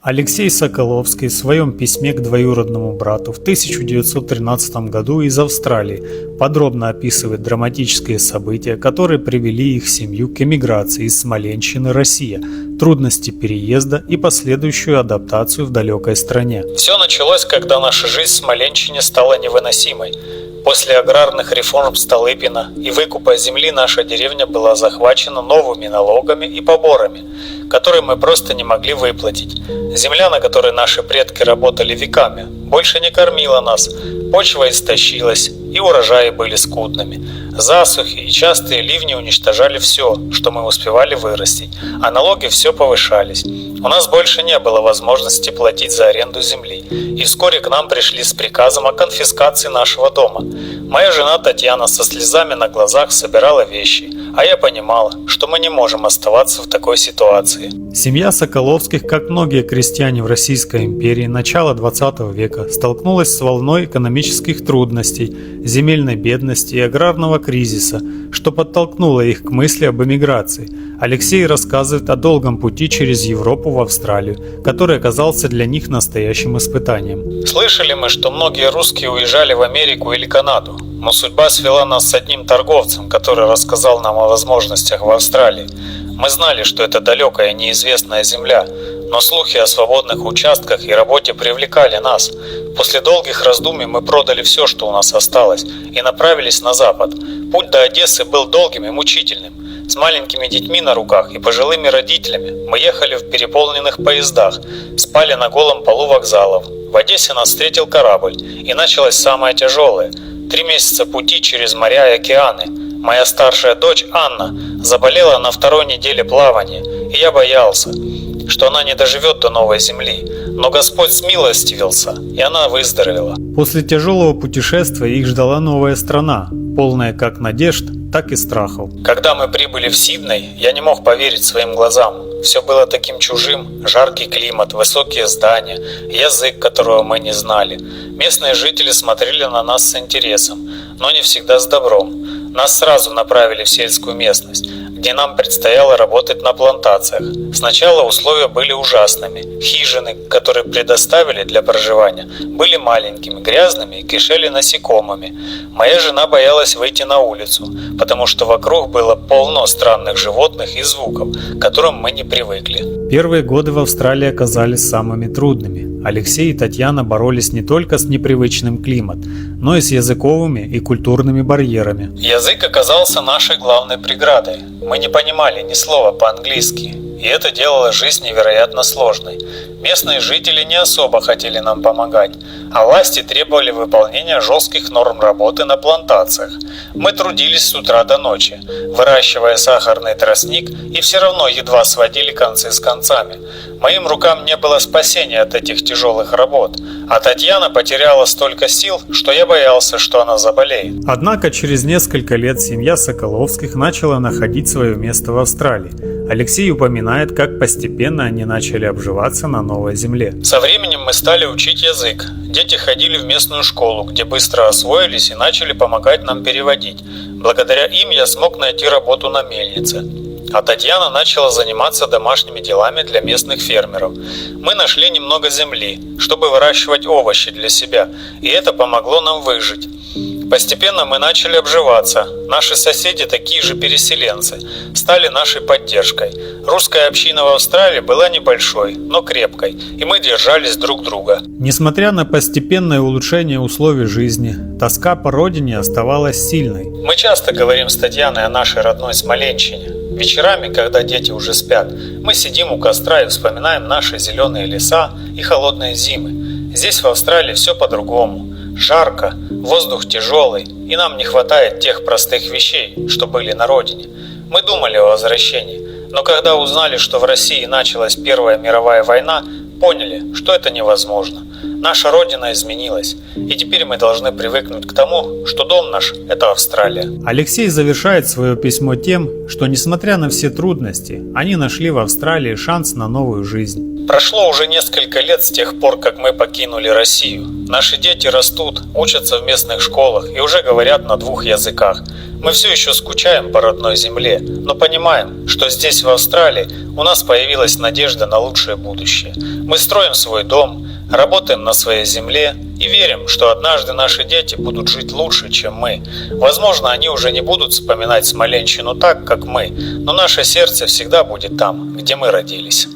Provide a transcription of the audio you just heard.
Алексей Соколовский в своем письме к двоюродному брату в 1913 году из Австралии подробно описывает драматические события, которые привели их семью к эмиграции из Смоленщины, Россия, трудности переезда и последующую адаптацию в далекой стране. Все началось, когда наша жизнь в Смоленщине стала невыносимой. После аграрных реформ Столыпина и выкупа земли наша деревня была захвачена новыми налогами и поборами, которые мы просто не могли выплатить. Земля, на которой наши предки работали веками, больше не кормила нас, почва истощилась и урожаи были скудными. Засухи и частые ливни уничтожали все, что мы успевали вырастить, а налоги все повышались. У нас больше не было возможности платить за аренду земли, и вскоре к нам пришли с приказом о конфискации нашего дома. Моя жена Татьяна со слезами на глазах собирала вещи, а я понимала, что мы не можем оставаться в такой ситуации. Семья Соколовских, как многие крестьяне в Российской империи начала XX века, столкнулась с волной экономических трудностей, земельной бедности и аграрного кризиса, что подтолкнуло их к мысли об эмиграции. Алексей рассказывает о долгом пути через Европу в Австралию, который оказался для них настоящим испытанием. Слышали мы, что многие русские уезжали в Америку или Канаду, но судьба свела нас с одним торговцем, который рассказал нам о возможностях в Австралии. Мы знали, что это далекая неизвестная земля, но слухи о свободных участках и работе привлекали нас. После долгих раздумий мы продали все, что у нас осталось, и направились на запад. Путь до Одессы был долгим и мучительным. С маленькими детьми на руках и пожилыми родителями мы ехали в переполненных поездах, спали на голом полу вокзалов. В Одессе нас встретил корабль, и началось самое тяжелое. 3 месяца пути через моря и океаны. Моя старшая дочь Анна заболела на 2-й неделе плавания, и я боялся, что она не доживет до новой земли. Но Господь смилостивился, и она выздоровела. После тяжелого путешествия их ждала новая страна, полная как надежд, так и страхов. Когда мы прибыли в Сидней, я не мог поверить своим глазам. Все было таким чужим: жаркий климат, высокие здания, язык, которого мы не знали. Местные жители смотрели на нас с интересом, но не всегда с добром. Нас сразу направили в сельскую местность, где нам предстояло работать на плантациях. Сначала условия были ужасными. Хижины, которые предоставили для проживания, были маленькими, грязными и кишели насекомыми. Моя жена боялась выйти на улицу, потому что вокруг было полно странных животных и звуков, к которым мы не привыкли. Первые годы в Австралии оказались самыми трудными. Алексей и Татьяна боролись не только с непривычным климатом, но и с языковыми и культурными барьерами. Язык оказался нашей главной преградой. Мы не понимали ни слова по-английски, и это делало жизнь невероятно сложной. Местные жители не особо хотели нам помогать, а власти требовали выполнения жестких норм работы на плантациях. Мы трудились с утра до ночи, выращивая сахарный тростник, и все равно едва сводили концы с концами. Моим рукам не было спасения от этих тяжелых работ, а Татьяна потеряла столько сил, что я боялся, что она заболеет. Однако через несколько лет семья Соколовских начала находить свое место в Австралии. Алексей упоминает, как постепенно они начали обживаться на новой земле. Со временем мы стали учить язык. Дети ходили в местную школу, где быстро освоились и начали помогать нам переводить. Благодаря им я смог найти работу на мельнице. А Татьяна начала заниматься домашними делами для местных фермеров. Мы нашли немного земли, чтобы выращивать овощи для себя, и это помогло нам выжить. Постепенно мы начали обживаться. Наши соседи, такие же переселенцы, стали нашей поддержкой. Русская община в Австралии была небольшой, но крепкой, и мы держались друг друга. Несмотря на постепенное улучшение условий жизни, тоска по родине оставалась сильной. Мы часто говорим с Татьяной о нашей родной Смоленщине. Вечерами, когда дети уже спят, мы сидим у костра и вспоминаем наши зеленые леса и холодные зимы. Здесь в Австралии все по-другому. Жарко, воздух тяжелый, и нам не хватает тех простых вещей, что были на родине. Мы думали о возвращении, но когда узнали, что в России началась Первая мировая война, поняли, что это невозможно. Наша родина изменилась, и теперь мы должны привыкнуть к тому, что дом наш – это Австралия. Алексей завершает свое письмо тем, что несмотря на все трудности, они нашли в Австралии шанс на новую жизнь. Прошло уже несколько лет с тех пор, как мы покинули Россию. Наши дети растут, учатся в местных школах и уже говорят на 2 языках. Мы все еще скучаем по родной земле, но понимаем, что здесь, в Австралии, у нас появилась надежда на лучшее будущее. Мы строим свой дом, работаем на своей земле и верим, что однажды наши дети будут жить лучше, чем мы. Возможно, они уже не будут вспоминать Смоленщину так, как мы, но наше сердце всегда будет там, где мы родились.